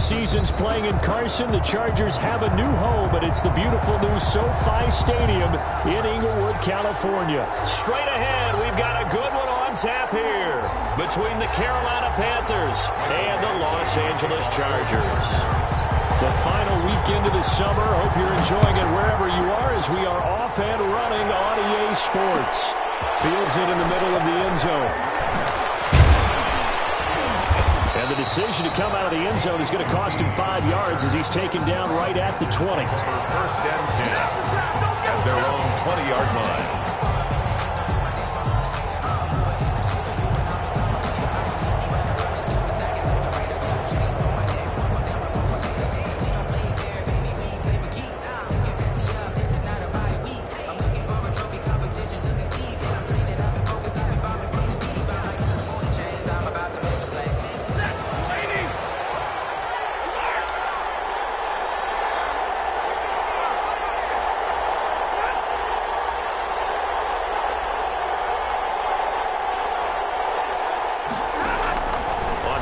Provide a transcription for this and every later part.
seasons playing in Carson, the Chargers have a new home, and it's the beautiful new SoFi Stadium in Inglewood, California. Straight ahead, we've got a good one on tap here between the Carolina Panthers and the Los Angeles Chargers. The final weekend of the summer. Hope you're enjoying it wherever you are as we are off and running on EA Sports. Fields it in the middle of the end zone. And the decision to come out of the end zone is going to cost him 5 yards as he's taken down right at the 20. For first and 10 at their own 20-yard line.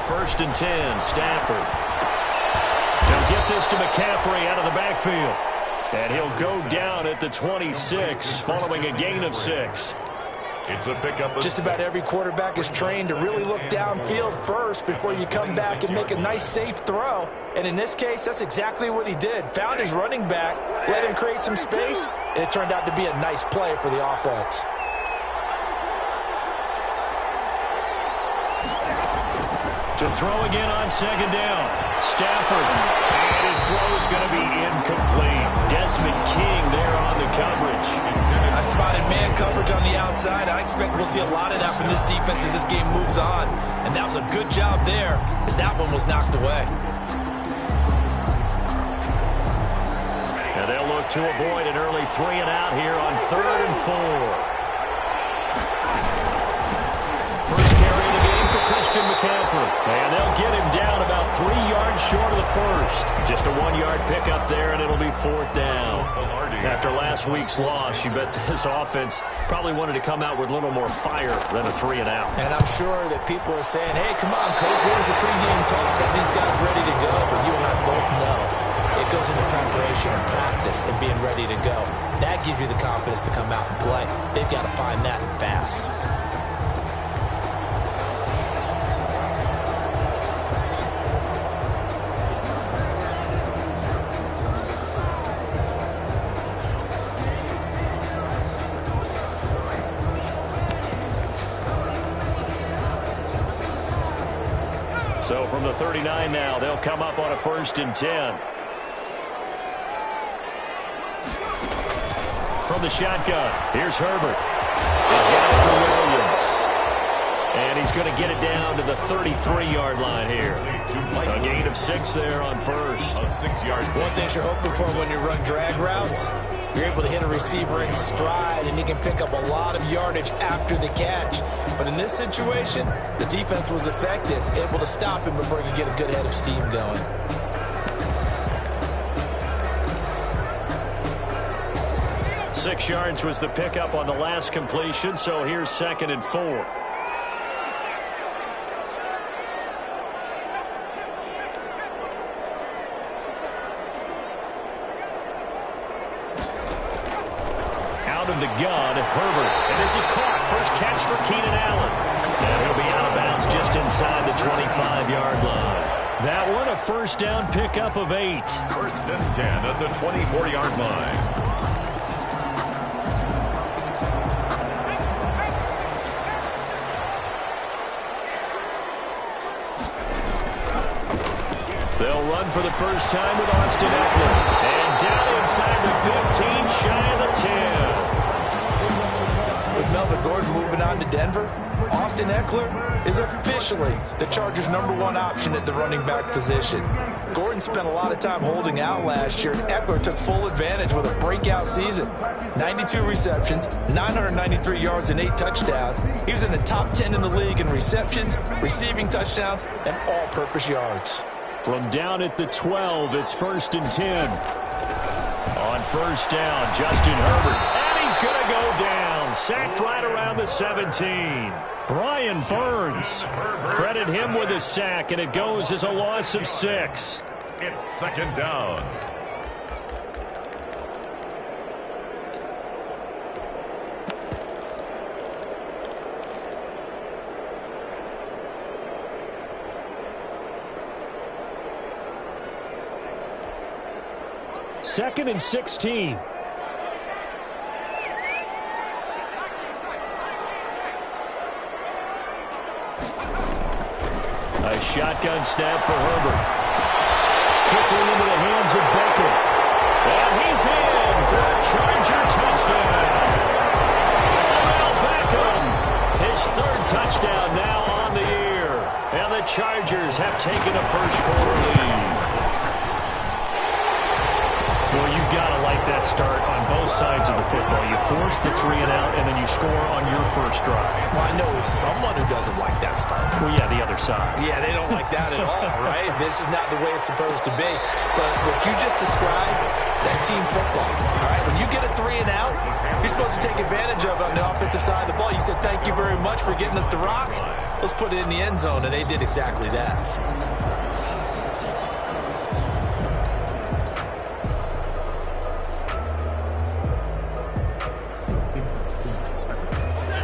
First and 10, Stafford. He'll get this to McCaffrey out of the backfield. And he'll go down at the 26 following a gain of 6. It's a pickup. Just about every quarterback is trained to really look downfield first before you come back and make a nice, safe throw. And in this case, that's exactly what he did. Found his running back, let him create some space, and it turned out to be a nice play for the offense. To throw again on second down. Stafford. And his throw is going to be incomplete. Desmond King there on the coverage. I spotted man coverage on the outside. I expect we'll see a lot of that from this defense as this game moves on. And that was a good job there as that one was knocked away. And they'll look to avoid an early 3 and out here on 3rd and 4. Christian McCaffrey. And they'll get him down about 3 yards short of the first. Just a 1-yard pickup there, and it'll be 4th down. After last week's loss, you bet this offense probably wanted to come out with a little more fire than a 3 and out. And I'm sure that people are saying, hey, come on, Coach, what was the pregame talk? Have these guys ready to go? But you and I both know it goes into preparation and practice and being ready to go. That gives you the confidence to come out and play. They've got to find that and fast. So from the 39 now, they'll come up on a 1st and 10. From the shotgun, here's Herbert. He's got it to Williams. And he's going to get it down to the 33-yard line here. A gain of 6 there on first. A 6-yard. One thing you're hoping for when you run drag routes, you're able to hit a receiver in stride, and he can pick up a lot of yardage after the catch. But in this situation, the defense was effective, able to stop him before he could get a good head of steam going. Six yards was the pickup on the last completion, so here's 2nd and 4. Out of the gun, Herbert. And this is caught. First catch for Keenan Allen. And he'll be out of bounds just inside the 25-yard line. That one, a first down pickup of 8. 1st and 10 at the 24-yard line. They'll run for the first time with Austin Eckler. And down inside the 15, shy of the 10. With Melvin Gordon moving on to Denver, Austin Eckler is officially the Chargers' #1 option at the running back position. Gordon spent a lot of time holding out last year, and Eckler took full advantage with a breakout season. 92 receptions, 993 yards, and 8 touchdowns. He was in the top 10 in the league in receptions, receiving touchdowns, and all-purpose yards. From down at the 12, it's 1st and 10. On first down, Justin Herbert. And he's going to go down. Sacked right around the 17. Brian Burns. Credit him with a sack, and it goes as a loss of 6. It's second down. Second and 16. A shotgun snap for Herbert. Quickly into the hands of Beckett. And he's in for a Charger touchdown. Odell Beckham, his third touchdown now on the year. And the Chargers have taken a first-quarter lead. Well, you've got to like that start on both sides of the football. You force the 3 and out, and then you score on your first drive. Well, I know someone who doesn't like that start. Well, yeah, the other side. Yeah, they don't like that at all, right? This is not the way it's supposed to be. But what you just described, that's team football, all right? When you get a 3 and out, you're supposed to take advantage of it on the offensive side of the ball. You said, thank you very much for getting us the rock. Let's put it in the end zone, and they did exactly that.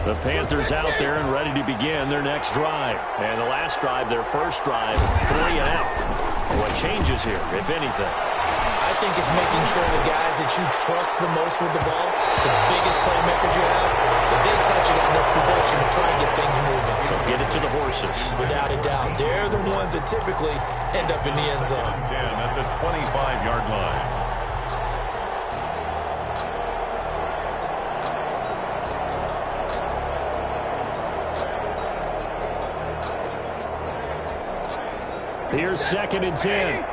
The Panthers out there and ready to begin their next drive. And the last drive, their first drive, 3 and out. What changes here, if anything? I think it's making sure the guys that you trust the most with the ball, the biggest playmakers you have, that they touch it on this possession and try and get things moving. So get it to the horses. Without a doubt. They're the ones that typically end up in the end zone. 10 at the 25-yard line. Here's second and 10.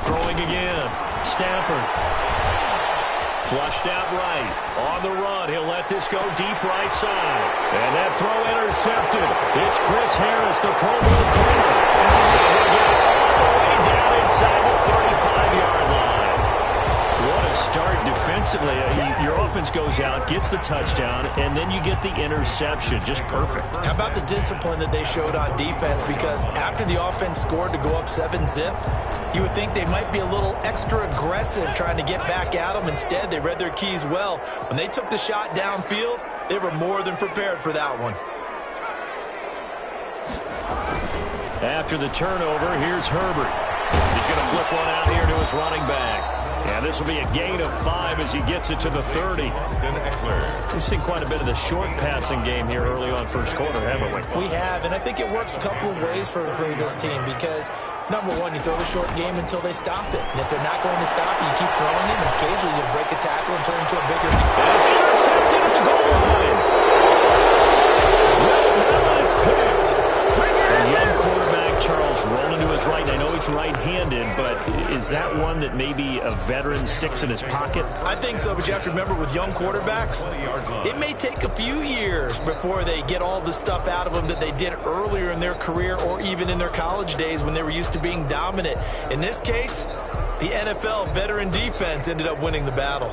Throwing again. Stafford. Flushed out right. On the run. He'll let this go deep right side. And that throw intercepted. It's Chris Harris, the Pro Bowl corner. He'll get it all the way down inside the 35-yard line. What a start defensively. Your offense goes out, gets the touchdown, and then you get the interception. Just perfect. How about the discipline that they showed on defense? Because after the offense scored to go up 7-zip, you would think they might be a little extra aggressive trying to get back at them. Instead, they read their keys well. When they took the shot downfield, they were more than prepared for that one. After the turnover, here's Herbert. He's going to flip one out here to his running back. And this will be a gain of 5 as he gets it to the 30. We've seen quite a bit of the short passing game here early on first quarter, haven't we? We have, and I think it works a couple of ways for this team because, number one, you throw the short game until they stop it. And if they're not going to stop it, you keep throwing it, and occasionally you break a tackle and turn into a bigger game. And it's intercepted at the goal line. Now it's picked. A young quarterback, Charles, rolling to his right. And I know he's right-handed, but is that one that maybe a veteran sticks in his pocket? I think so, but you have to remember with young quarterbacks, it may take a few years before they get all the stuff out of them that they did earlier in their career or even in their college days when they were used to being dominant. In this case, the NFL veteran defense ended up winning the battle.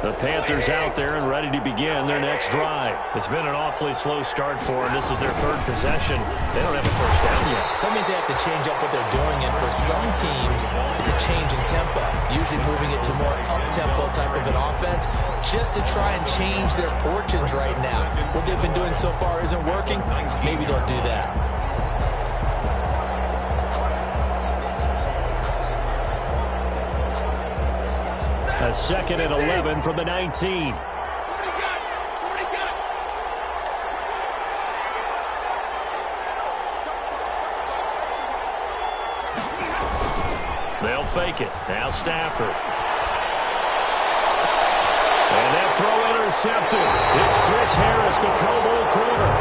The Panthers out there and ready to begin their next drive. It's been an awfully slow start for them. This is their third possession. They don't have a first down yet. So that means they have to change up what they're doing, and for some teams, it's a change in tempo, usually moving it to more up-tempo type of an offense, just to try and change their fortunes right now. What they've been doing so far isn't working. Maybe they'll do that. A second and 11 from the 19. They'll fake it. Now Stafford. And that throw intercepted. It's Chris Harris, the Pro Bowl corner.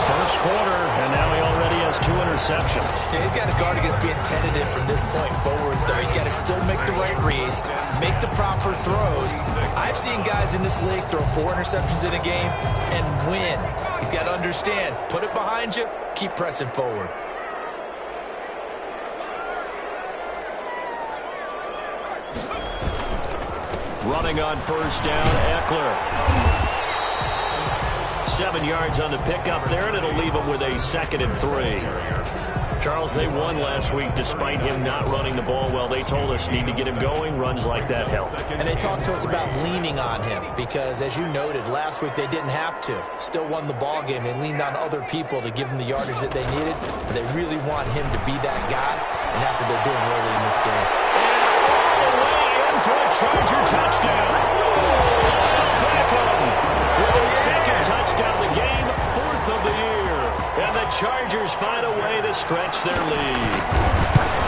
First quarter, and now he already has 2 interceptions. Yeah, he's got to guard against being tentative from this point forward, though. He's got to still make the right reads, make the proper throws. I've seen guys in this league throw 4 interceptions in a game and win. He's got to understand, put it behind you, keep pressing forward. Running on first down, Eckler. 7 yards on the pickup there, and it'll leave them with a 2nd and 3. Charles, they won last week despite him not running the ball well. They told us need to get him going. Runs like that help. And they talked to us about leaning on him because, as you noted, last week they didn't have to. Still won the ball game. They leaned on other people to give them the yardage that they needed. And they really want him to be that guy, and that's what they're doing early in this game. And all the way in for a Charger touchdown. Beckham with his 2nd touchdown of the game, 4th of the year. And the Chargers find a way to stretch their lead.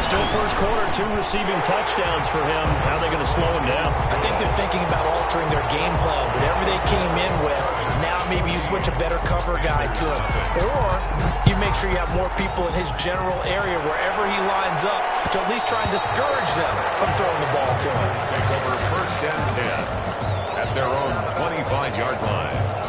Still first quarter, 2 receiving touchdowns for him. How are they going to slow him down? I think they're thinking about altering their game plan. Whatever they came in with, now maybe you switch a better cover guy to him. Or you make sure you have more people in his general area wherever he lines up to at least try and discourage them from throwing the ball to him. Takes over 1st and 10 at their own 25-yard line.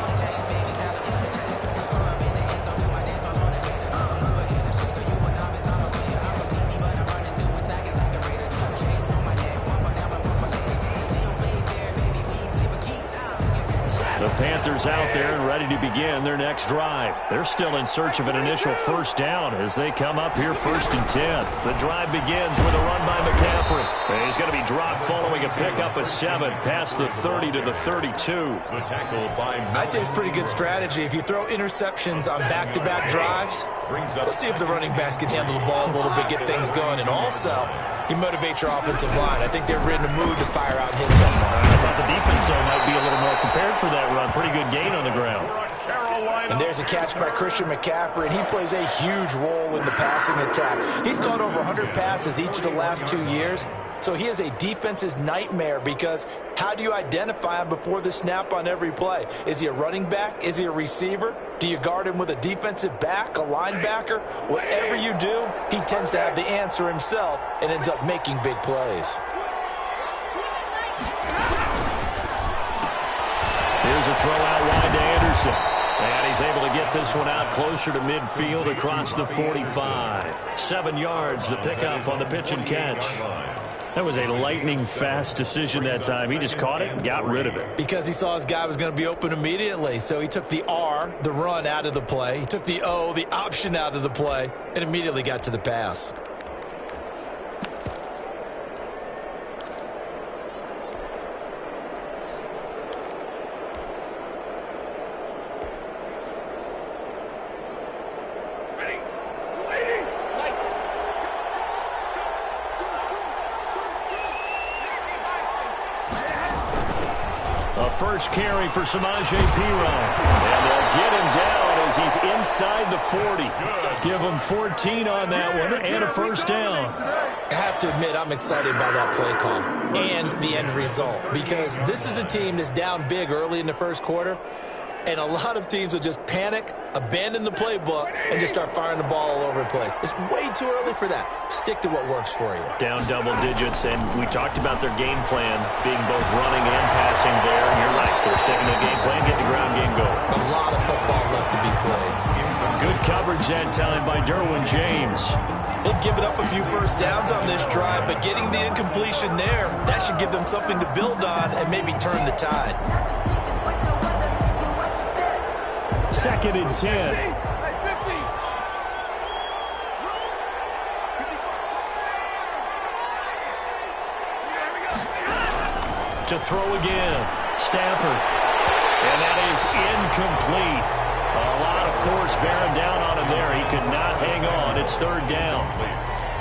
The Panthers out there and ready to begin their next drive. They're still in search of an initial 1st down as they come up here 1st and 10. The drive begins with a run by McCaffrey. He's going to be dropped following a pickup of 7 past the 30 to the 32. The tackle by I'd say it's pretty good strategy. If you throw interceptions on back-to-back drives, let's see if the running backs can handle the ball a little bit, get things going. And also, you motivate your offensive line. I think they're in the mood to fire out and hit someone. I thought the defense, though, might be a little more prepared for that run. Pretty good gain on the ground. And there's a catch by Christian McCaffrey, and he plays a huge role in the passing attack. He's caught over 100 passes each of the last 2 years. So he is a defense's nightmare because how do you identify him before the snap on every play? Is he a running back? Is he a receiver? Do you guard him with a defensive back, a linebacker? Whatever you do, he tends to have the answer himself and ends up making big plays. Here's a throw out wide to Anderson. And he's able to get this one out closer to midfield across the 45. 7 yards, the pickup on the pitch and catch. That was a lightning-fast decision that time. He just caught it and got rid of it. Because he saw his guy was going to be open immediately. So he took the R, the run, out of the play. He took the O, the option, out of the play, and immediately got to the pass. First carry for Samaje Perine. And they'll get him down as he's inside the 40. Give him 14 on that one and a 1st down. I have to admit, I'm excited by that play call and the end result because this is a team that's down big early in the 1st quarter, and a lot of teams will just panic, abandon the playbook, and just start firing the ball all over the place. It's way too early for that. Stick to what works for you. Down double digits, and we talked about their game plan being both running and passing there. And you're right. They're sticking to the game plan, getting the ground game going. A lot of football left to be played. Good coverage that time by Derwin James. They've given up a few 1st downs on this drive, but getting the incompletion there, that should give them something to build on and maybe turn the tide. 2nd and 10. To throw again. Stafford. And that is incomplete. A lot of force bearing down on him there. He could not hang on. It's 3rd down.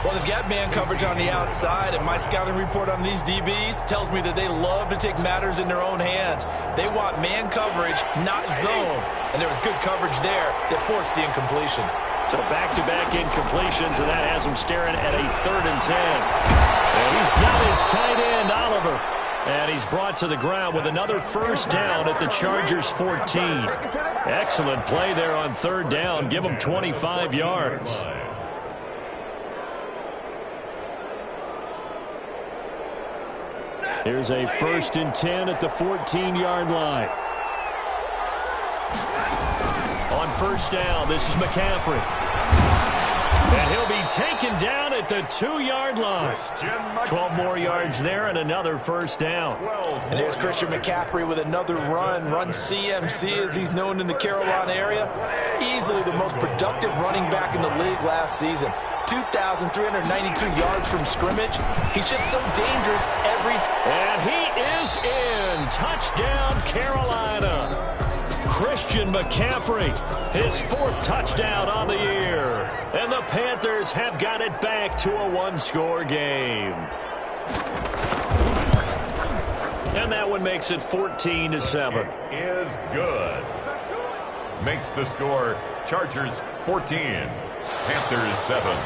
Well, they've got man coverage on the outside, and my scouting report on these DBs tells me that they love to take matters in their own hands. They want man coverage, not zone. And there was good coverage there that forced the incompletion. So back-to-back incompletions, and that has him staring at a 3rd and 10. And he's got his tight end, Oliver. And he's brought to the ground with another 1st down at the Chargers' 14. Excellent play there on 3rd down. Give him 25 yards. Here's a 1st and 10 at the 14-yard line. On 1st down, this is McCaffrey. And he'll be taken down at the 2-yard line. 12 more yards there and another first down. And there's Christian McCaffrey with another run CMC as he's known in the Carolina area. Easily the most productive running back in the league last season. 2,392 yards from scrimmage. He's just so dangerous every time. And he is in. Touchdown, Carolina. Christian McCaffrey, his 4th touchdown on the year. And the Panthers have got it back to a 1-score game. And that one makes it 14-7. Is good. Makes the score Chargers 14, Panthers 7.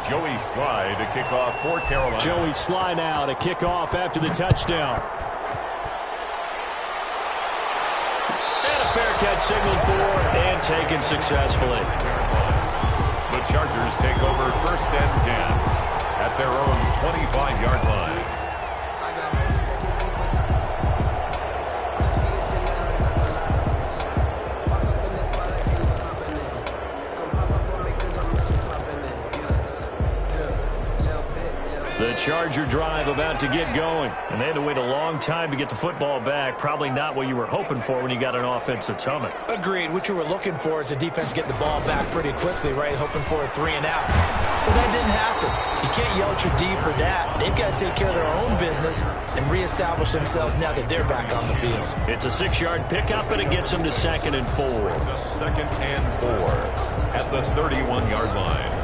Joey Sly to kick off for Carolina. Joey Sly now to kick off after the touchdown. Fair catch signaled for and taken successfully. The Chargers take over 1st and 10 at their own 25-yard line. The Charger drive about to get going. And they had to wait a long time to get the football back. Probably not what you were hoping for when you got an offense that's humming. Agreed. What you were looking for is the defense get the ball back pretty quickly, right? Hoping for a 3-and-out. So that didn't happen. You can't yell at your D for that. They've got to take care of their own business and reestablish themselves now that they're back on the field. It's a 6-yard pickup, and it gets them to 2nd and 4. 2nd and 4 at the 31-yard line.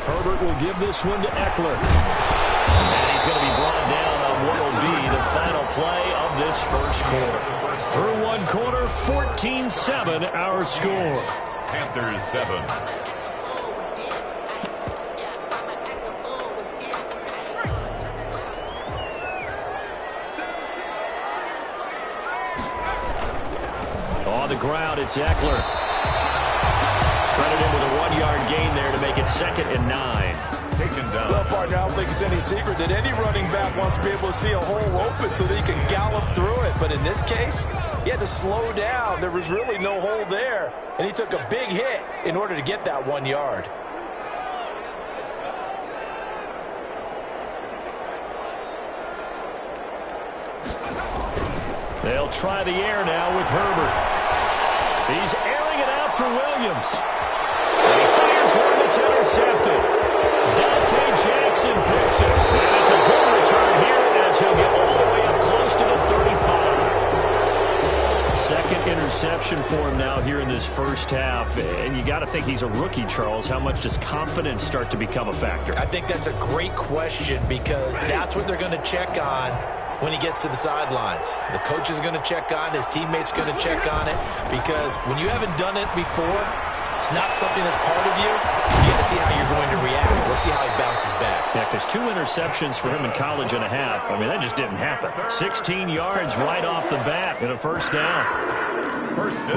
Herbert will give this one to Eckler. And he's going to be brought down on what will be the final play of this first quarter. Through one quarter, 14-7 our score. Panthers 7. On the ground, it's Eckler. Credit him with a 1-yard gain there to make it 2nd and 9. Taken down. Well, partner, I don't think it's any secret that any running back wants to be able to see a hole open so that he can gallop through it. But in this case, he had to slow down. There was really no hole there. And he took a big hit in order to get that 1 yard. They'll try the air now with Herbert. He's airing it out for Williams. And he fires one that's intercepted. Dante Jackson picks it. And it's a good return here as he'll get all the way up close to the 35. 2nd interception for him now here in this first half. And you got to think he's a rookie, Charles. How much does confidence start to become a factor? I think that's a great question because that's what they're going to check on when he gets to the sidelines. The coach is going to check on it. His teammates going to check on it because when you haven't done it before, it's not something that's part of you. You got to see how you're going to react. Let's see how he bounces back. Yeah, because 2 interceptions for him in college and a half. I mean, that just didn't happen. 16 yards right off the bat and a first down.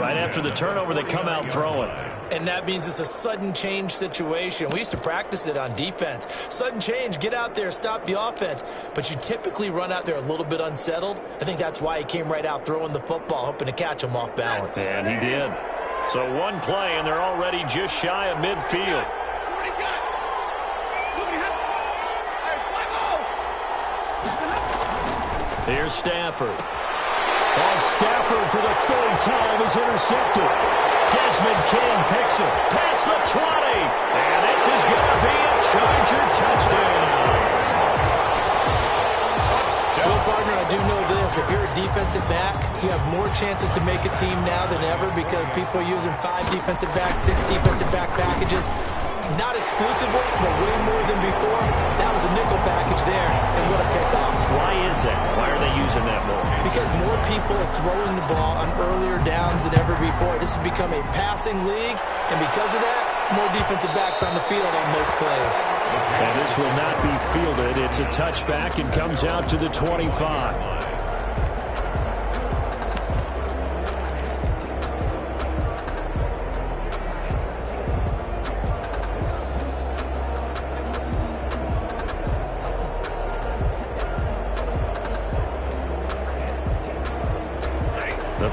Right after the turnover, they come out throwing. And that means it's a sudden change situation. We used to practice it on defense. Sudden change, get out there, stop the offense. But you typically run out there a little bit unsettled. I think that's why he came right out throwing the football, hoping to catch him off balance. And he did. So one play, and they're already just shy of midfield. Here's Stafford. And Stafford for the 3rd time is intercepted. Desmond King picks it past the 20. And this is going to be a Charger touchdown. Well, partner, I do know this. If you're a defensive back, you have more chances to make a team now than ever because people are using 5 defensive backs, 6 defensive back packages. Not exclusively, but way more than before. That was a nickel package there, and what a pickoff. Why is that? Why are they using that more? Because more people are throwing the ball on earlier downs than ever before. This has become a passing league, and because of that, more defensive backs on the field on most plays. And this will not be fielded. It's a touchback and comes out to the 25.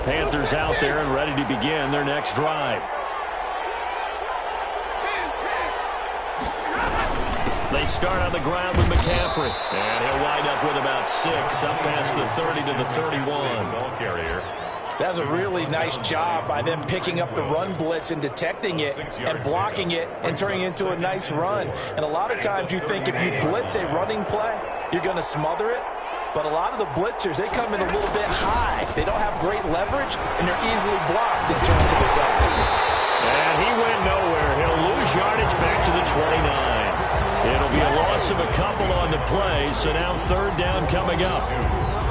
Panthers out there and ready to begin their next drive. They start on the ground with McCaffrey. And he'll wind up with about 6, up past the 30 to the 31. Ball carrier. That's a really nice job by them picking up the run blitz and detecting it and blocking it and turning it into a nice run. And a lot of times you think if you blitz a running play, you're going to smother it. But a lot of the blitzers, they come in a little bit high. They don't have great leverage, and they're easily blocked and turned to the side. And he went nowhere. He'll lose yardage back to the 29. It'll be a loss of a couple on the play, so now third down coming up.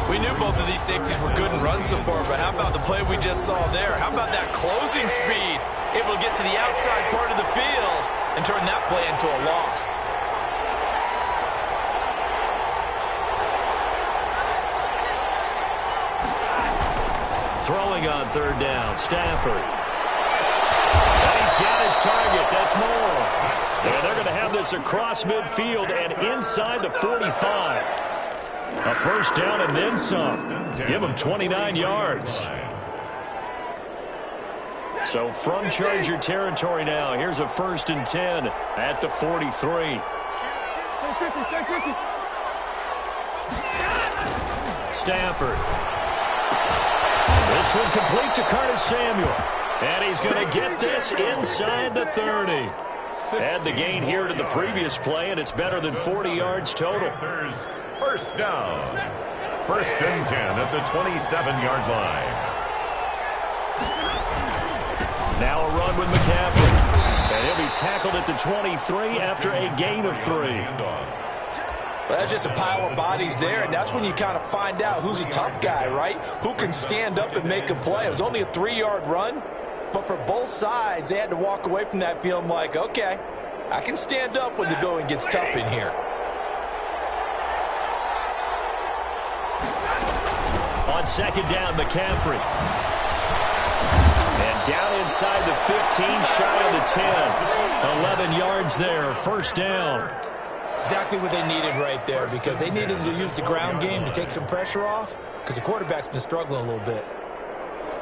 We knew both of these safeties were good in run support, but how about the play we just saw there? How about that closing speed? Able to get to the outside part of the field and turn that play into a loss. Throwing on third down, Stafford. And he's got his target. That's more. And they're going to have this across midfield and inside the 45. A first down and then some. Give him 29 yards. So from Charger territory now, here's a 1st and 10 at the 43. Stafford. This one complete to Curtis Samuel. And he's going to get this inside the 30. Add the gain here to the previous play, and it's better than 40 yards total. First down. 1st and 10 at the 27-yard line. Now a run with McCaffrey. And he'll be tackled at the 23 after a gain of 3. Well, that's just a pile of bodies there, and that's when you kind of find out who's a tough guy, right? Who can stand up and make a play. It was only a 3-yard run, but for both sides, they had to walk away from that feeling like, okay, I can stand up when the going gets tough in here. On 2nd down, McCaffrey. And down inside the 15, shy of the 10. 11 yards there, 1st down. Exactly what they needed right there, because they needed to use the ground game to take some pressure off, because the quarterback's been struggling a little bit.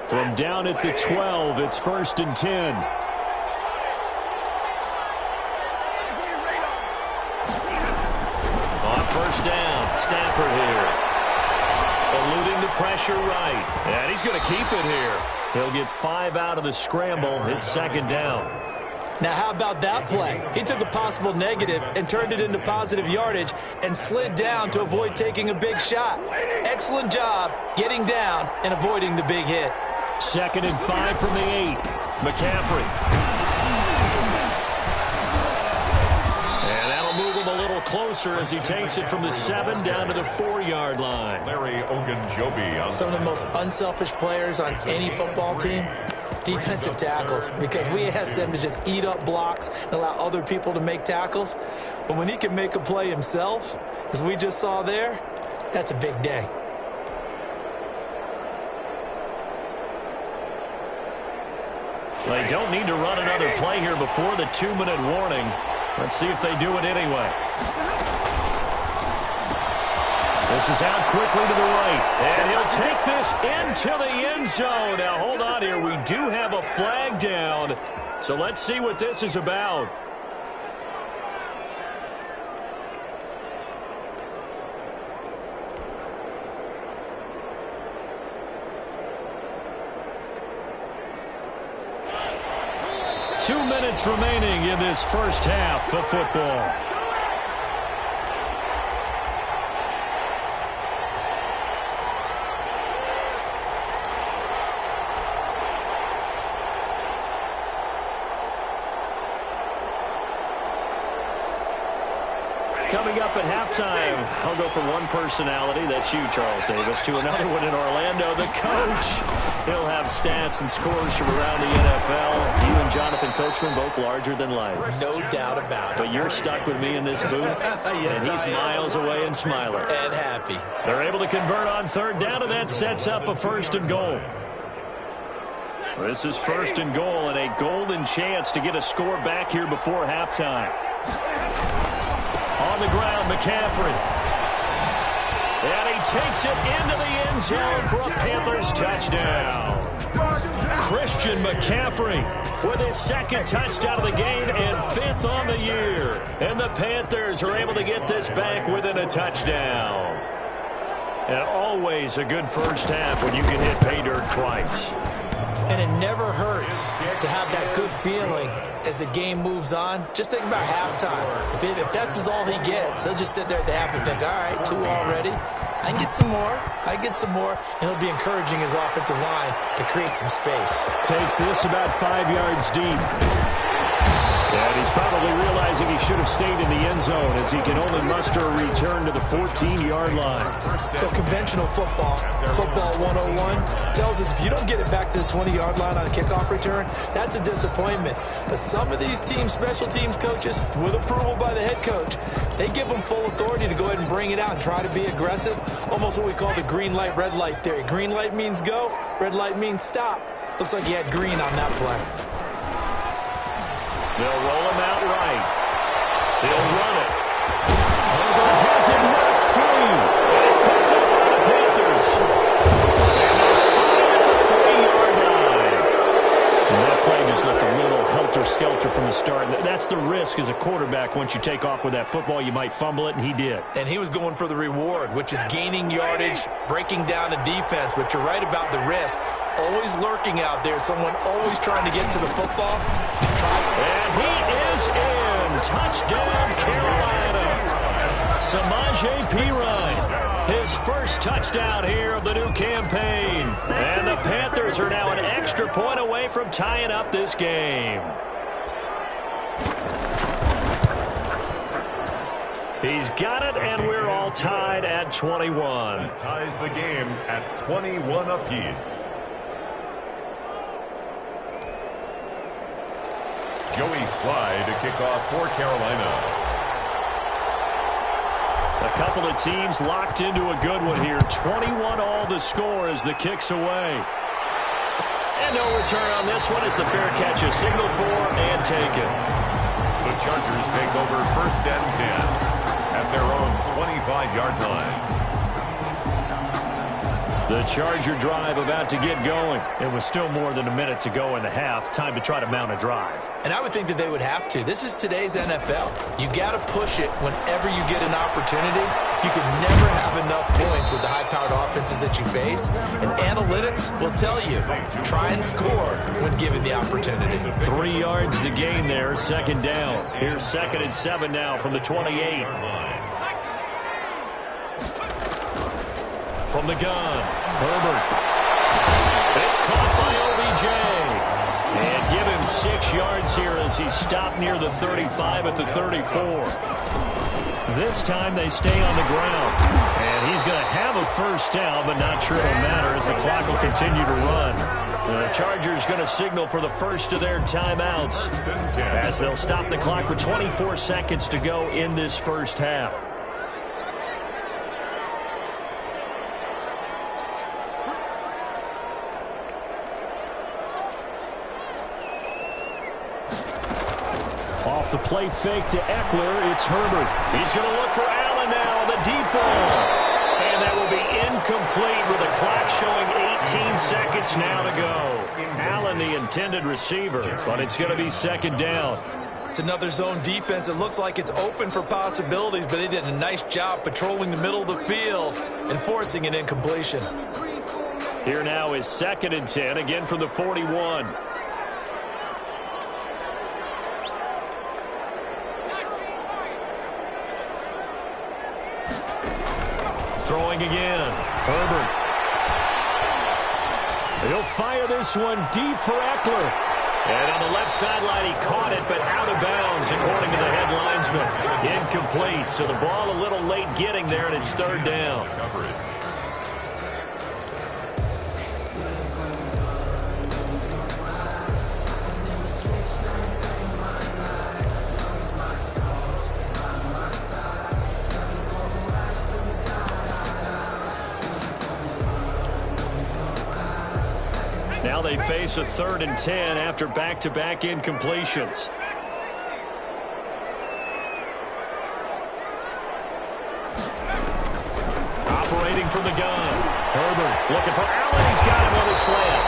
From down at the 12, it's 1st and 10. On 1st down, Stafford here. Eluding the pressure right. And he's going to keep it here. He'll get 5 out of the scramble. It's 2nd down. Now, how about that play? He took a possible negative and turned it into positive yardage and slid down to avoid taking a big shot. Excellent job getting down and avoiding the big hit. 2nd and 5 from the 8. McCaffrey. And that'll move him a little closer as he takes it from the 7 down to the 4-yard line. Larry Ogunjobi. Some of the most unselfish players on any football team, defensive tackles, because we ask them to just eat up blocks and allow other people to make tackles. But when he can make a play himself, as we just saw there, that's a big day. So they don't need to run another play here before the 2-minute warning. Let's see if they do it anyway. This is out quickly to the right. And he'll take this into the end zone. Now, hold on here. We do have a flag down. So let's see what this is about. Two minutes remaining in this first half of football. Coming up at halftime, I'll go from one personality, that's you, Charles Davis, to another one in Orlando, the coach. He'll have stats and scores from around the NFL. You and Jonathan Coachman, both larger than life. No doubt about it. But you're stuck with me in this booth, Yes, and he's miles away and smiling. And happy. They're able to convert on third down, and that sets up a 1st and goal. This is 1st and goal, and a golden chance to get a score back here before halftime. On the ground, McCaffrey. And he takes it into the end zone for a Panthers touchdown. Christian McCaffrey with his second touchdown of the game and fifth on the year. And the Panthers are able to get this back within a touchdown. And always a good first half when you can hit pay dirt twice. And it never hurts to have that good feeling as the game moves on. Just think about halftime. If that's all he gets, he'll just sit there at the half and think, all right, 2 already. I can get some more. And he'll be encouraging his offensive line to create some space. Takes this about 5 yards deep. And he's probably realizing he should have stayed in the end zone as he can only muster a return to the 14-yard line. Conventional football 101, tells us if you don't get it back to the 20-yard line on a kickoff return, that's a disappointment. But some of these special teams coaches, with approval by the head coach, they give them full authority to go ahead and bring it out and try to be aggressive, almost what we call the green light, red light theory. Green light means go, red light means stop. Looks like he had green on that play. They'll roll him out right. They'll run it. Herbert has it knocked free. And it's picked up by the Panthers. And they'll spot it at the 3-yard line. And that play just left a little helter-skelter from the start. That's the risk as a quarterback. Once you take off with that football, you might fumble it, and he did. And he was going for the reward, which is gaining yardage, breaking down a defense. But you're right about the risk. Always lurking out there. Someone always trying to get to the football. And he is in. Touchdown, Carolina. Samaje Perine, his first touchdown here of the new campaign. And the Panthers are now an extra point away from tying up this game. He's got it, and we're all tied at 21. That ties the game at 21 apiece. Joey Slye to kick off for Carolina. A couple of teams locked into a good one here. 21 all the score as the kick's away. And no return on this one as the fair catch is signaled for and taken. The Chargers take over 1st and 10 at their own 25-yard line. The Charger drive about to get going. It was still more than a minute to go in the half. Time to try to mount a drive. And I would think that they would have to. This is today's NFL. You got to push it whenever you get an opportunity. You can never have enough points with the high-powered offenses that you face. And analytics will tell you, try and score when given the opportunity. 3 yards the gain there, second down. Here's 2nd and 7 now from the 28. From the gun, Herbert. It's caught by OBJ. And give him 6 yards here as he stopped near the 35 at the 34. This time they stay on the ground. And he's going to have a first down, but not sure it'll matter as the clock will continue to run. The Chargers going to signal for the first of their timeouts as they'll stop the clock with 24 seconds to go in this first half. Off the play fake to Eckler, it's Herbert. He's going to look for Allen now, the deep ball. And that will be incomplete with the clock showing 18 seconds now to go. Allen, the intended receiver, but it's going to be 2nd down. It's another zone defense. It looks like it's open for possibilities, but they did a nice job patrolling the middle of the field and forcing an incompletion. Here now is 2nd and 10, again from the 41. Throwing again, Herbert. He'll fire this one deep for Eckler. And on the left sideline, he caught it, but out of bounds, according to the head linesman. Incomplete, so the ball a little late getting there, and it's 3rd down. Now they face a 3rd and 10 after back-to-back incompletions. waiting for the gun. Herbert looking for Allen. He's got him with a slam.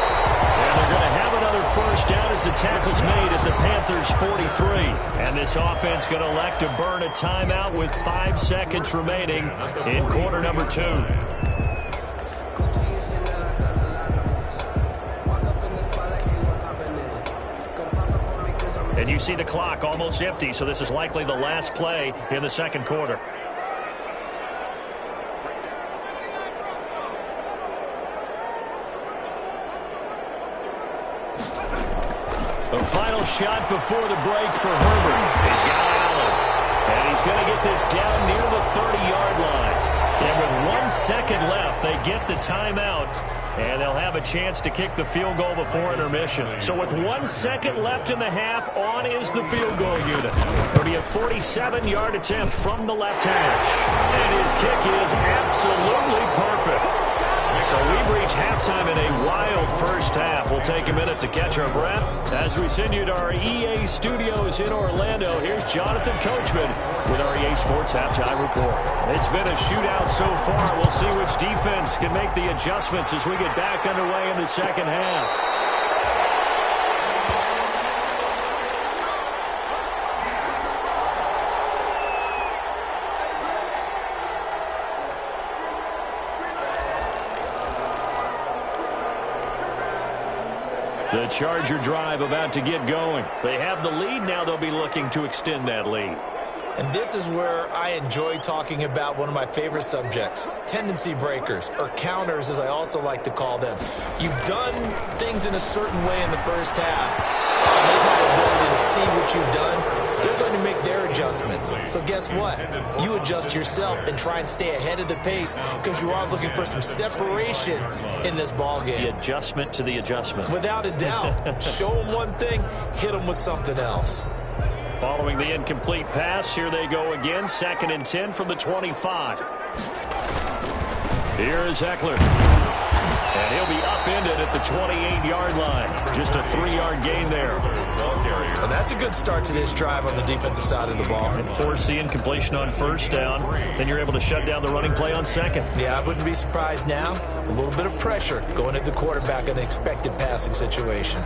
And they're going to have another first down as the tackle's made at the Panthers' 43. And this offense going to elect to burn a timeout with 5 seconds remaining in quarter number 2. And you see the clock almost empty, so this is likely the last play in the second quarter. The final shot before the break for Herbert. He's got Allen. And he's going to get this down near the 30-yard line. And with 1 second left, they get the timeout. And they'll have a chance to kick the field goal before intermission. So with 1 second left in the half, on is the field goal unit. It'll be a 47-yard attempt from the left hash. And his kick is absolutely perfect. So we've reached halftime in a wild first half. We'll take a minute to catch our breath. As we send you to our EA studios in Orlando, here's Jonathan Coachman with our EA Sports Halftime Report. It's been a shootout so far. We'll see which defense can make the adjustments as we get back underway in the second half. The Charger drive about to get going. They have the lead. Now they'll be looking to extend that lead. And this is where I enjoy talking about one of my favorite subjects, tendency breakers, or counters as I also like to call them. You've done things in a certain way in the first half, and they've had the ability to see what you've done. They're going to make their adjustments. So guess what? You adjust yourself and try and stay ahead of the pace because you are looking for some separation in this ball game. The adjustment to the adjustment. Without a doubt. Show them one thing, hit them with something else. Following the incomplete pass, here they go again. 2nd and 10 from the 25. Here is Eckler. And he'll be upended at the 28-yard line. Just a 3-yard gain there. Well, that's a good start to this drive on the defensive side of the ball. And force the incompletion on first down. Then you're able to shut down the running play on second. Yeah, I wouldn't be surprised now. A little bit of pressure going at the quarterback in an expected passing situation.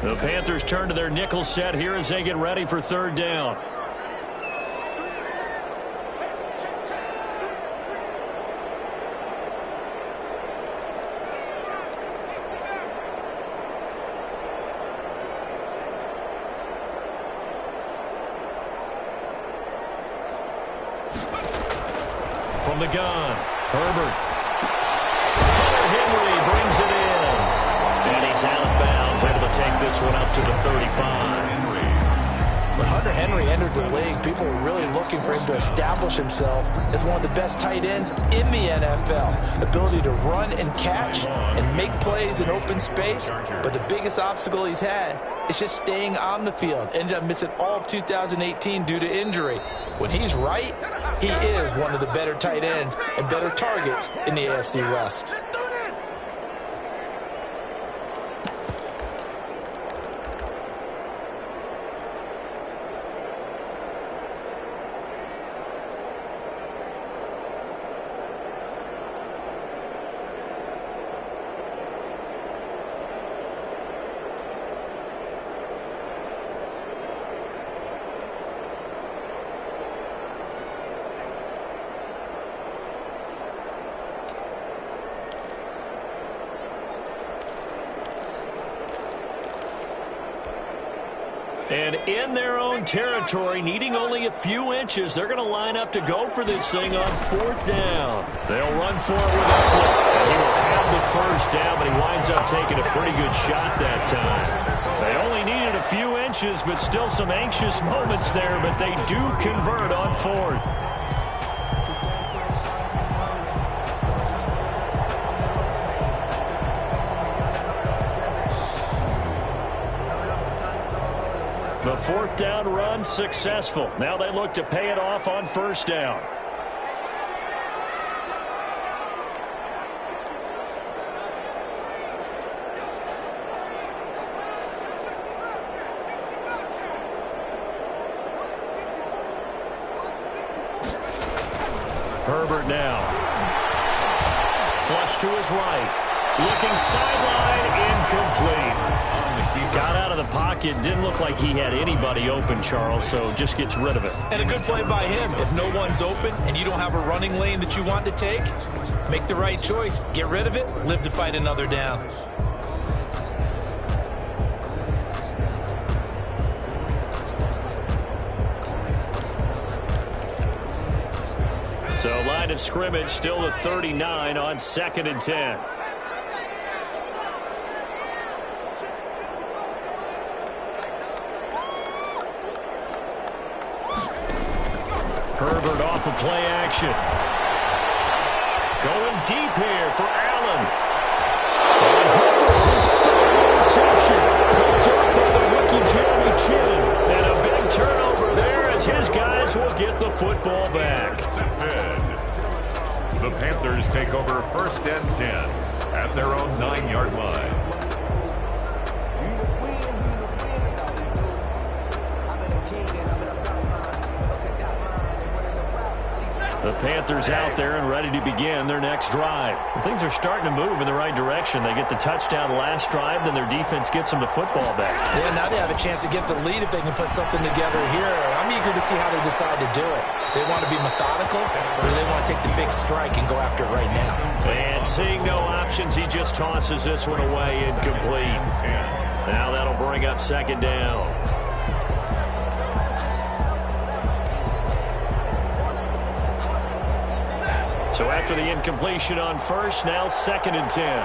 The Panthers turn to their nickel set here as they get ready for 3rd down. From the gun, Herbert. Henry brings it in. And he's out of bounds, able to take this one up to the 35. When Hunter Henry entered the league, people were really looking for him to establish himself as one of the best tight ends in the NFL. Ability to run and catch and make plays in open space. But the biggest obstacle he's had is just staying on the field. Ended up missing all of 2018 due to injury. When he's right, he is one of the better tight ends and better targets in the AFC West. And in their own territory, needing only a few inches, they're going to line up to go for this thing on 4th down. They'll run for it with Eckler. And he will have the first down, but he winds up taking a pretty good shot that time. They only needed a few inches, but still some anxious moments there, but they do convert on 4th. The 4th down run successful. Now they look to pay it off on 1st down. Herbert now. Flush to his right. Looking sideline, incomplete. Got out of the pocket. Didn't look like he had anybody open, Charles, so just gets rid of it. And a good play by him. If no one's open and you don't have a running lane that you want to take, make the right choice. Get rid of it. Live to fight another down. So line of scrimmage still the 39 on 2nd and 10. Herbert off of play action. Going deep here for Allen. His third interception. Picked up by the rookie Jeremy Chin. And a big turnover there as his guys will get the football back. The Panthers take over 1st and 10 at their own 9-yard line. The Panthers out there and ready to begin their next drive. Things are starting to move in the right direction. They get the touchdown last drive, then their defense gets them the football back. Yeah, now they have a chance to get the lead if they can put something together here. I'm eager to see how they decide to do it. Do they want to be methodical, or do they want to take the big strike and go after it right now? And seeing no options, he just tosses this one away, incomplete. Now that'll bring up 2nd down. So after the incompletion on 1st, now 2nd and 10.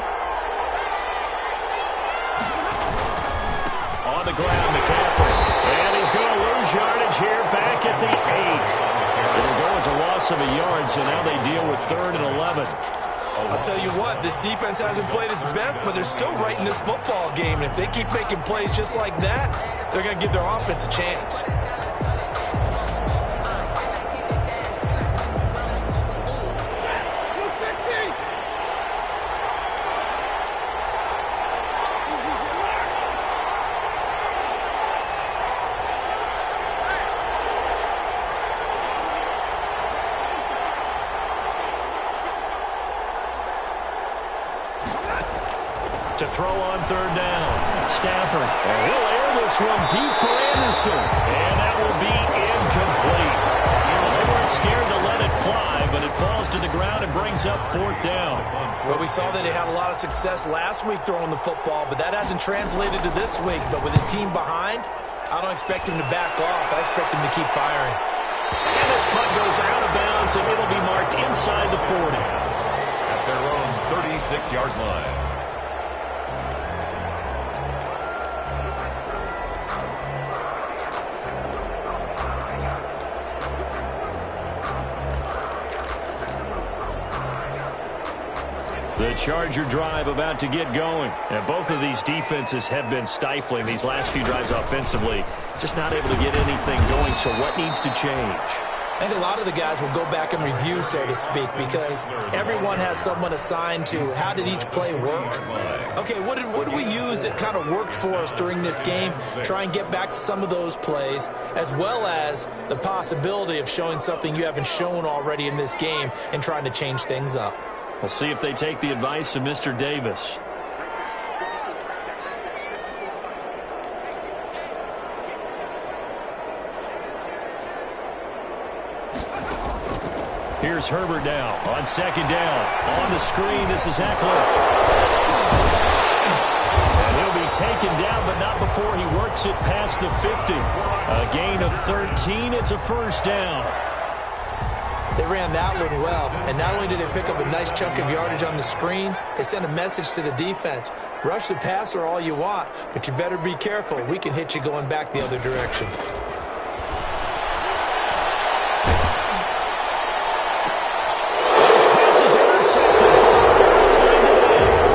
On the ground, McCaffrey. And he's going to lose yardage here back at the 8. It'll go as a loss of a yard, so now they deal with 3rd and 11. I'll tell you what, this defense hasn't played its best, but they're still right in this football game. And if they keep making plays just like that, they're going to give their offense a chance. To throw on 3rd down. Stafford. And he'll air this one deep for Anderson. And that will be incomplete. They weren't scared to let it fly, but it falls to the ground and brings up 4th down. Well, we saw that he had a lot of success last week throwing the football, but that hasn't translated to this week. But with his team behind, I don't expect him to back off. I expect him to keep firing. And this punt goes out of bounds, and it'll be marked inside the 40. At their own 36-yard line. The Charger drive about to get going. And both of these defenses have been stifling these last few drives offensively. Just not able to get anything going, so what needs to change? I think a lot of the guys will go back and review, so to speak, because everyone has someone assigned to how did each play work. Okay, what did we use that kind of worked for us during this game? Try and get back to some of those plays, as well as the possibility of showing something you haven't shown already in this game and trying to change things up. We'll see if they take the advice of Mr. Davis. Here's Herbert now on 2nd down. On the screen, this is Eckler. And he'll be taken down, but not before he works it past the 50. A gain of 13. It's a 1st down. They ran that one well, and not only did they pick up a nice chunk of yardage on the screen, they sent a message to the defense. Rush the passer all you want, but you better be careful. We can hit you going back the other direction. This pass is intercepted for the 3rd time today.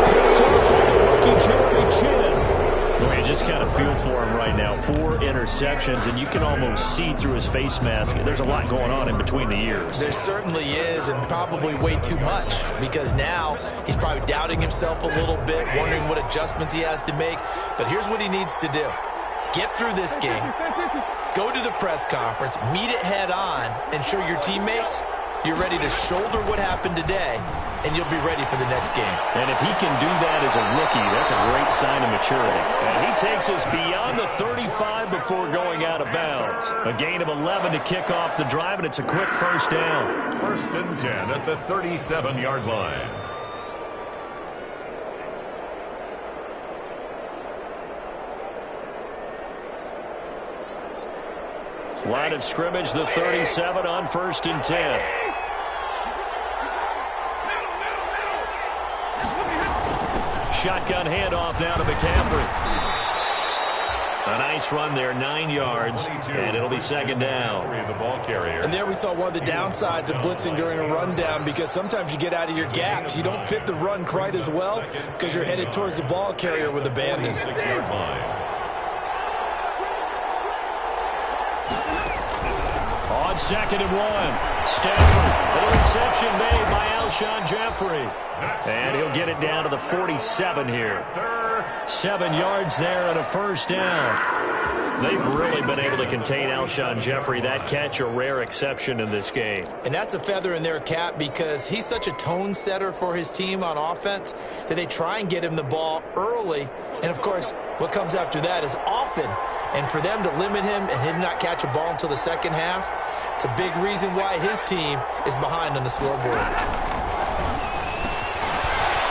Picked up by the rookie Jeremy Chin. Well, you just kind of feel for him right now. 4 interceptions, and you can almost see through his face mask. There's a lot going on in between the ears. There certainly is, and probably way too much, because now he's probably doubting himself a little bit, wondering what adjustments he has to make. But here's what he needs to do. Get through this game, go to the press conference, meet it head on, and show your teammates You're ready to shoulder what happened today, and you'll be ready for the next game. And if he can do that as a rookie, that's a great sign of maturity. And he takes us beyond the 35 before going out of bounds. A gain of 11 to kick off the drive, and it's a quick first down. First and 10 at the 37-yard line. Line of scrimmage, the 37 on first and 10. Shotgun handoff now to McCaffrey. A nice run there, 9 yards, and it'll be second down. The ball carrier. And there we saw one of the downsides of blitzing during a rundown, because sometimes you get out of your gaps. You don't fit the run quite as well because you're headed towards the ball carrier with abandon. 6-yard line. On second and 1, Stafford. A reception made by Alshon Jeffrey. And he'll get it down to the 47 here. 7 yards there and a first down. They've really been able to contain Alshon Jeffrey. That catch, a rare exception in this game. And that's a feather in their cap, because he's such a tone setter for his team on offense that they try and get him the ball early. And, of course, what comes after that is often. And for them to limit him and him not catch a ball until the second half, it's a big reason why his team is behind on the scoreboard.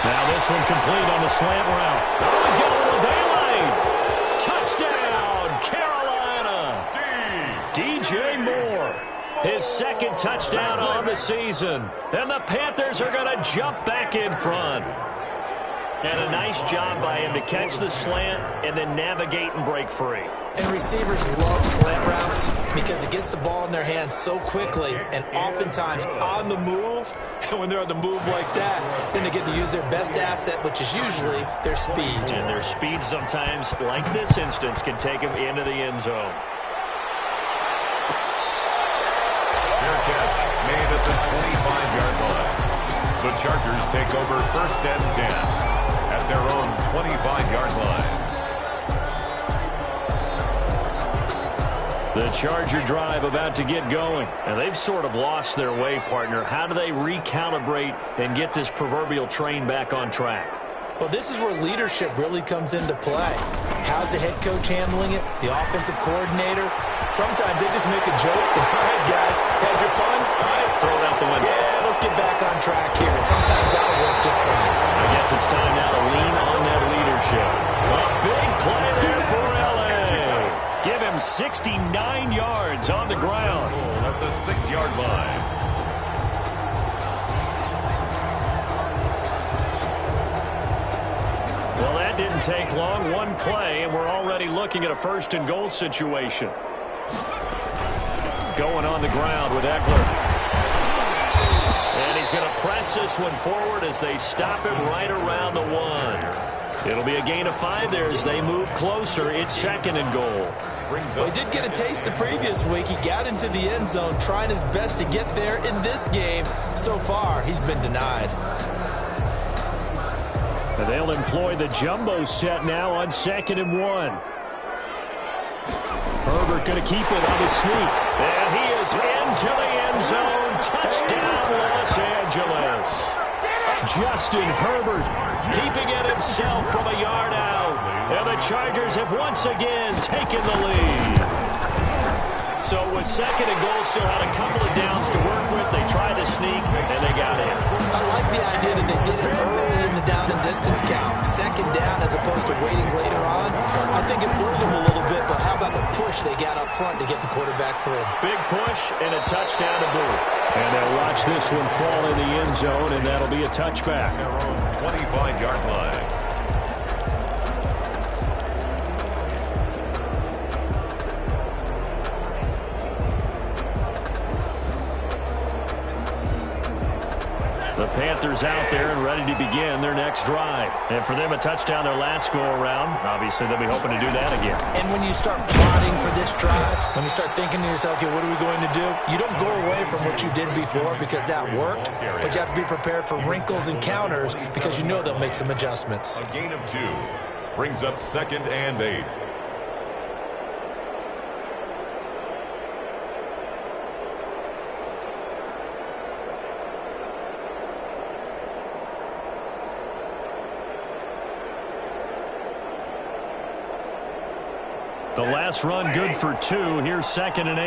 Now this one complete on the slant route. Oh, he's got a little daylight. Touchdown, Carolina. DJ Moore. His second touchdown on the season. And the Panthers are going to jump back in front. And a nice job by him to catch the slant and then navigate and break free. And receivers love slant routes because it gets the ball in their hands so quickly and oftentimes on the move. And when they're on the move like that, then they get to use their best asset, which is usually their speed. And their speed sometimes, like this instance, can take them into the end zone. Fair catch made at the 25-yard line. The Chargers take over first and 10 at their own 25-yard line. The Charger drive about to get going. And they've sort of lost their way, partner. How do they recalibrate and get this proverbial train back on track? Well, this is where leadership really comes into play. How's the head coach handling it? The offensive coordinator? Sometimes they just make a joke. All right, guys, had your fun? All right, Throw it out the window. Yeah, let's get back on track here. And sometimes that'll work just fine. I guess it's time now to lean on that leadership. A big play there for L.A. Give him 69 yards on the ground. At the 6-yard line. Well, that didn't take long. One play, and we're already looking at a first and goal situation. Going on the ground with Eckler. And he's going to press this one forward as they stop him right around the 1. It'll be a gain of 5 there as they move closer. It's second and goal. Well, he did get a taste the previous week. He got into the end zone, trying his best to get there in this game. So far, he's been denied. And they'll employ the jumbo set now on second and 1. Herbert going to keep it on the sneak. And he is into the end zone. Touchdown, Los Angeles. Justin Herbert keeping it himself from a yard out. And the Chargers have once again taken the lead. So with second and goal, still had a couple of downs to work with. They tried to sneak, and they got in. I like the idea that they did it early in the down and distance count. Second down as opposed to waiting later on. I think it fooled them a little bit, but how about the push they got up front to get the quarterback through? Big push and a touchdown to boot. And they'll watch this one fall in the end zone, and that'll be a touchback. Their own 25-yard line. The Panthers out there and ready to begin their next drive. And for them, a touchdown their last go-around. Obviously, they'll be hoping to do that again. And when you start plotting for this drive, when you start thinking to yourself, okay, what are we going to do? You don't go away from what you did before because that worked, but you have to be prepared for wrinkles and counters because you know they'll make some adjustments. A gain of 2 brings up second and 8. The last run good for 2. Here's 2nd and 8.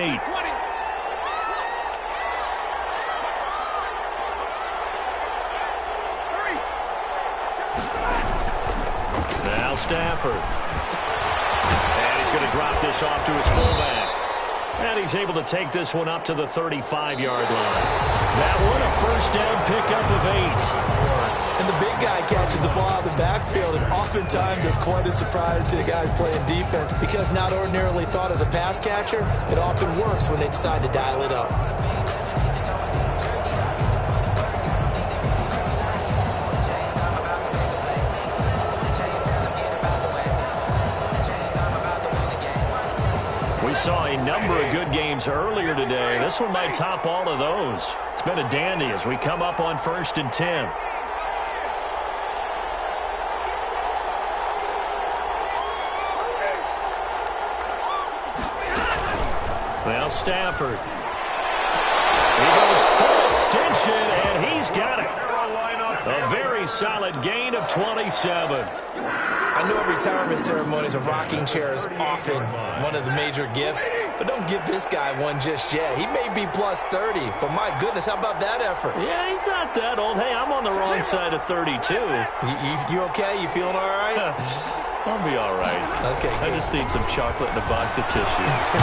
Now Stafford. And he's going to drop this off to his fullback. And he's able to take this one up to the 35-yard line. That one a first down pickup of 8. And the big guy catches the ball out of the backfield, and oftentimes it's quite a surprise to the guys playing defense because not ordinarily thought as a pass catcher, it often works when they decide to dial it up. We saw a number of good games earlier today. This one might top all of those. It's been a dandy as we come up on 1st and 10. Now Stafford. He goes full extension, and he's got it. A very solid gain of 27. I know retirement ceremonies, a rocking chair is often one of the major gifts, but don't give this guy one just yet. He may be plus 30, but my goodness, how about that effort? Yeah, he's not that old. Hey, I'm on the wrong side of 32. You okay? You feeling all right? I'll be all right. Okay, I good. just need some chocolate and a box of tissues.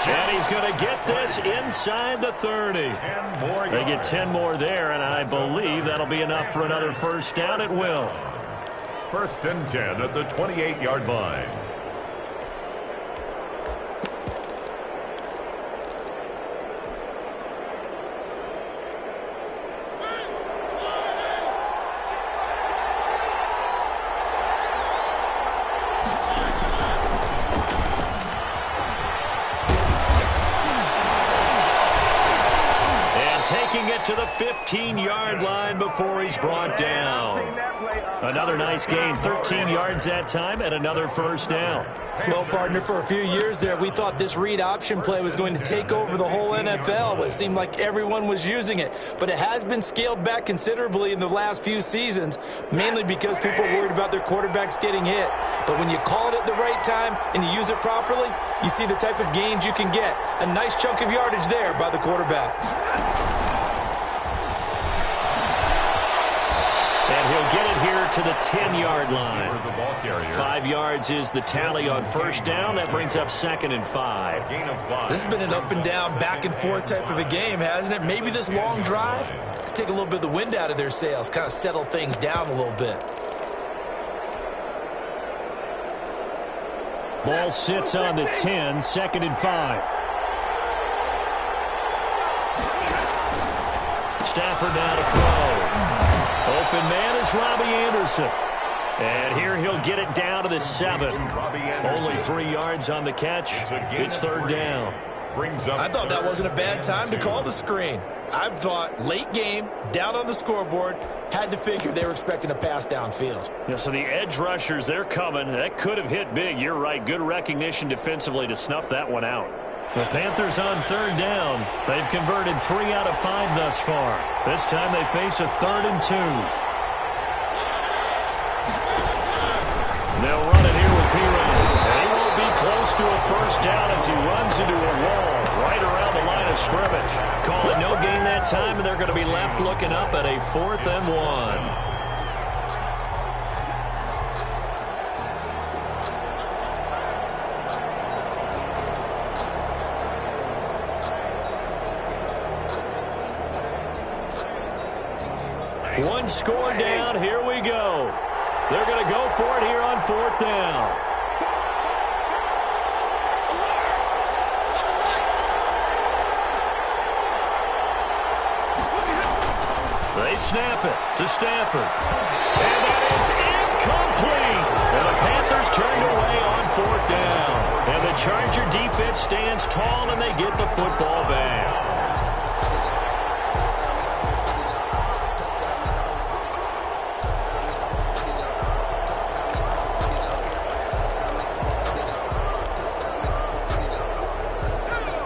And he's going to get this inside the 30. They get 10 more there, and I believe that'll be enough for another first down at will. 1st and 10 at the 28-yard line. Taking it to the 15-yard line before he's brought down. Another nice gain, 13 yards that time, and another first down. Well, partner, for a few years there, we thought this read option play was going to take over the whole NFL. It seemed like everyone was using it, but it has been scaled back considerably in the last few seasons, mainly because people are worried about their quarterbacks getting hit. But when you call it at the right time and you use it properly, you see the type of gains you can get. A nice chunk of yardage there by the quarterback. And he'll get it here to the 10-yard line. 5 yards is the tally on first down. That brings up 2nd and 5. This has been an up and down, back and forth type of a game, hasn't it? Maybe this long drive could take a little bit of the wind out of their sails, kind of settle things down a little bit. Ball sits on the 10, 2nd and 5. Stafford now to throw. Open man is Robbie Anderson. And here he'll get it down to the 7. Only 3 yards on the catch. It's 3rd down. I thought that wasn't a bad time to call the screen. I thought late game, down on the scoreboard, had to figure they were expecting a pass downfield. Yeah, so the edge rushers, they're coming. That could have hit big. You're right. Good recognition defensively to snuff that one out. The Panthers on 3rd down. They've converted 3 out of 5 thus far. This time they face a 3rd and 2. They'll run it here with Pirine. And he won't be close to a first down as he runs into a wall right around the line of scrimmage. Call it no gain that time, and they're going to be left looking up at a 4th and 1. One score down. Here we go. They're going to go for it here on 4th down. They snap it to Stafford. And that is incomplete. And the Panthers turned away on 4th down. And the Charger defense stands tall and they get the football back.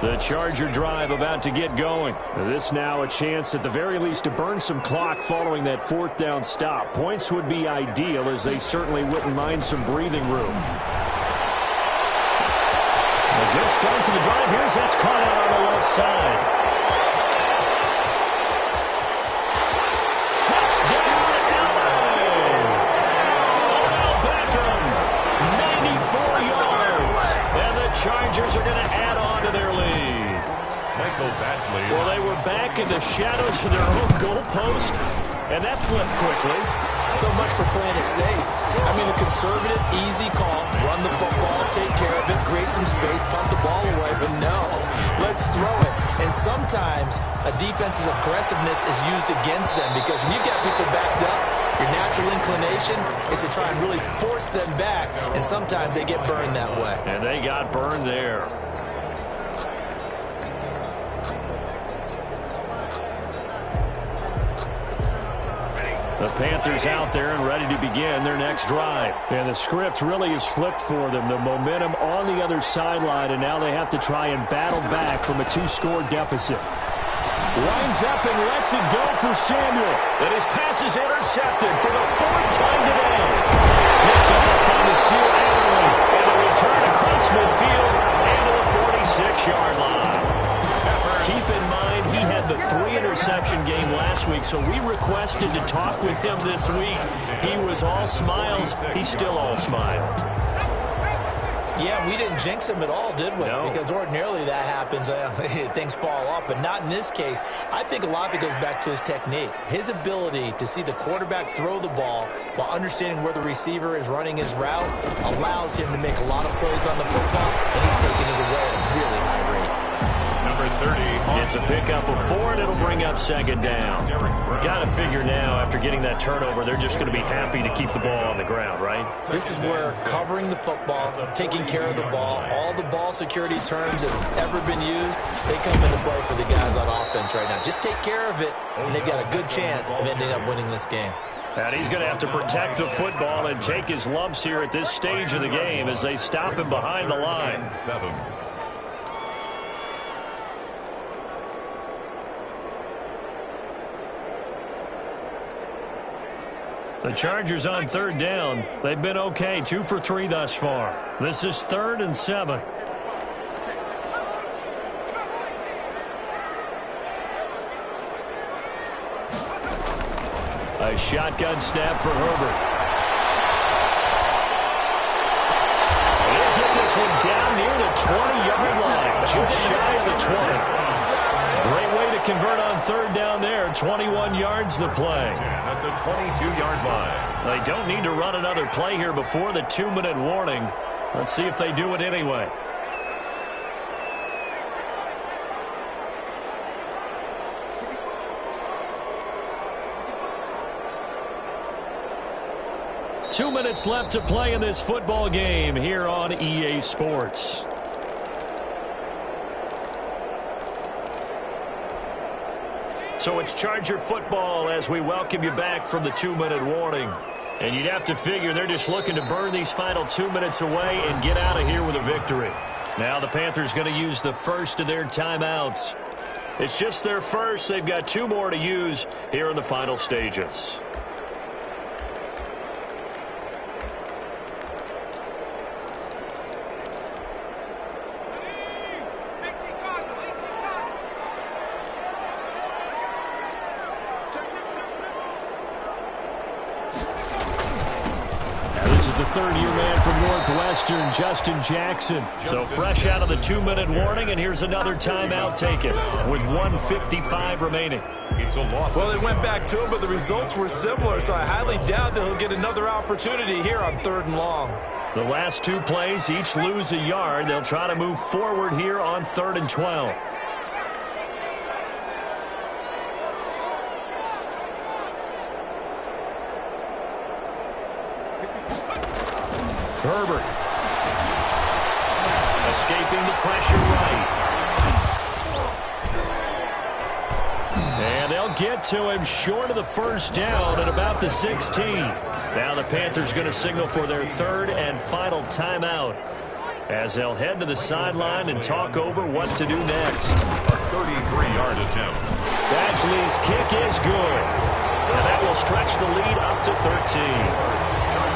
The Charger drive about to get going. This now a chance at the very least to burn some clock following that fourth down stop. Points would be ideal, as they certainly wouldn't mind some breathing room. A good start to the drive. Here's that's caught out on the left side. Touchdown, LA! Odell Beckham, 94 yards. And the Chargers are going to add on to their lead. Well, they were back in the shadows of their own goalpost, and that flipped quickly. So much for playing it safe. I mean, a conservative, easy call. Run the football, take care of it, create some space, punt the ball away. But no, let's throw it. And sometimes a defense's aggressiveness is used against them, because when you've got people backed up, your natural inclination is to try and really force them back, and sometimes they get burned that way. And they got burned there. The Panthers out there and ready to begin their next drive. And the script really is flipped for them. The momentum on the other sideline, and now they have to try and battle back from a 2-score deficit. Lines up and lets it go for Samuel. And his pass is intercepted for the fourth time today. Picked up on the seal Adderley. And a return across midfield and to the 46-yard line. Keep in mind, he had the 3-interception game last week, so we requested to talk with him this week. He was all smiles. He's still all smile. Yeah, we didn't jinx him at all, did we? No. Because ordinarily that happens. Things fall off, but not in this case. I think a lot of it goes back to his technique. His ability to see the quarterback throw the ball while understanding where the receiver is running his route allows him to make a lot of plays on the football, and he's taking it away at a really high rate. Number 30. It's a pickup of 4, and it'll bring up second down. Got to figure now, after getting that turnover, they're just going to be happy to keep the ball on the ground, right? This is where covering the football, taking care of the ball, all the ball security terms that have ever been used, they come into play for the guys on offense right now. Just take care of it, and they've got a good chance of ending up winning this game. And he's going to have to protect the football and take his lumps here at this stage of the game as they stop him behind the line. 7. The Chargers on third down. They've been okay, 2 for 3 thus far. This is 3rd and 7. A shotgun snap for Herbert. He'll get this one down near the 20-yard line, just shy of the 20. Great way to convert on third down there. 21 yards the play. At the 22-yard line. They don't need to run another play here before the 2-minute warning. Let's see if they do it anyway. Two minutes left to play in this football game here on EA Sports. So it's Charger football as we welcome you back from the 2-minute warning. And you'd have to figure they're just looking to burn these final 2 minutes away and get out of here with a victory. Now the Panthers going to use the first of their timeouts. It's just their first. They've got 2 more to use here in the final stages. Third-year man from Northwestern, Justin Jackson. So fresh out of the 2-minute warning, and here's another timeout taken with 1:55 remaining. Well, they went back to him, but the results were similar, so I highly doubt that he'll get another opportunity here on 3rd and long. The last 2 plays each lose a yard. They'll try to move forward here on 3rd and 12. Herbert. Escaping the pressure right. And they'll get to him short of the first down at about the 16. Now the Panthers going to signal for their 3rd and final timeout. as they'll head to the sideline and talk over what to do next. A 33-yard attempt. Badgley's kick is good, and that will stretch the lead up to 13.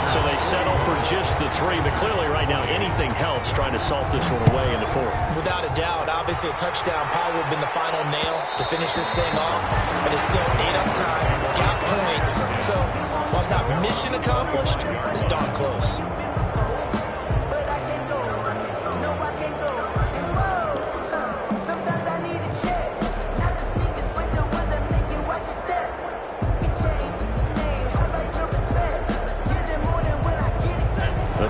So they settle for just the 3, but clearly right now anything helps trying to salt this one away in the 4th. Without a doubt, obviously a touchdown probably would have been the final nail to finish this thing off, but it's still 8 up time, got points. So while it's not mission accomplished, it's darn close.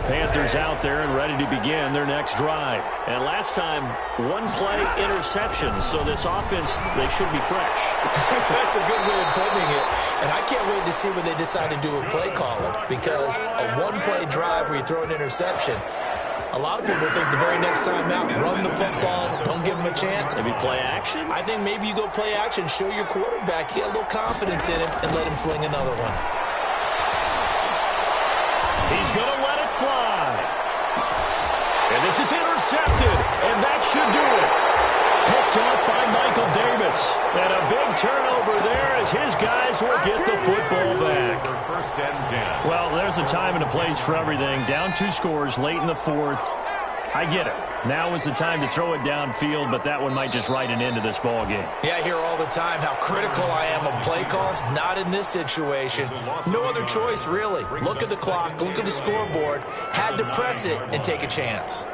Panthers out there and ready to begin their next drive. And last time, 1-play interceptions. So this offense, they should be fresh. That's a good way of putting it. And I can't wait to see what they decide to do with play calling, because a 1-play drive where you throw an interception, a lot of people think the very next time out, run the football, don't give them a chance. Maybe play action? I think maybe you go play action, show your quarterback, get a little confidence in him, and let him fling another one. He's going to let it fly. And this is intercepted, and that should do it. Picked off by Michael Davis. And a big turnover there as his guys will get the football back. First and 10. Well, there's a time and a place for everything. Down 2 scores late in the 4th. I get it. Now is the time to throw it downfield, but that one might just write an end to this ball game. Yeah, I hear all the time how critical I am of play calls. Not in this situation. No other choice, really. Look at the clock, look at the scoreboard. Had to press it and take a chance.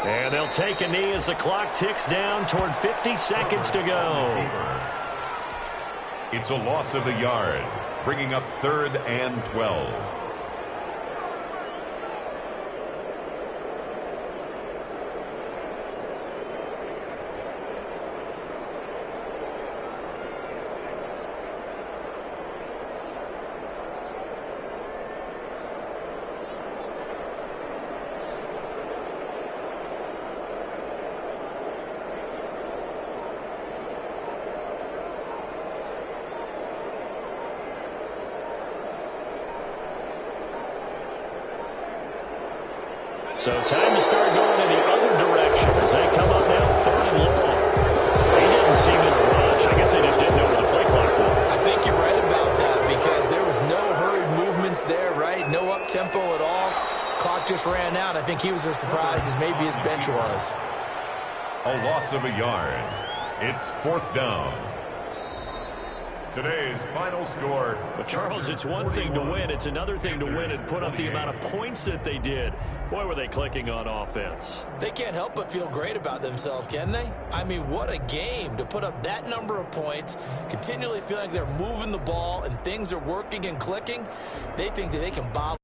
And they'll take a knee as the clock ticks down toward 50 seconds to go. It's a loss of a yard, bringing up 3rd and 12. So time to start going in the other direction as they come up now 3rd and long. He didn't seem in a rush. I guess they just didn't know where the play clock was. I think you're right about that, because there was no hurried movements there, right? No up-tempo at all. Clock just ran out. I think he was as surprised as maybe his bench was. A loss of a yard. It's 4th down. Today's final score. But Charles, it's one thing to win. It's another thing to win and put up the amount of points that they did. Boy, were they clicking on offense. They can't help but feel great about themselves, can they? I mean, what a game to put up that number of points, continually feeling like they're moving the ball and things are working and clicking. They think that they can bottle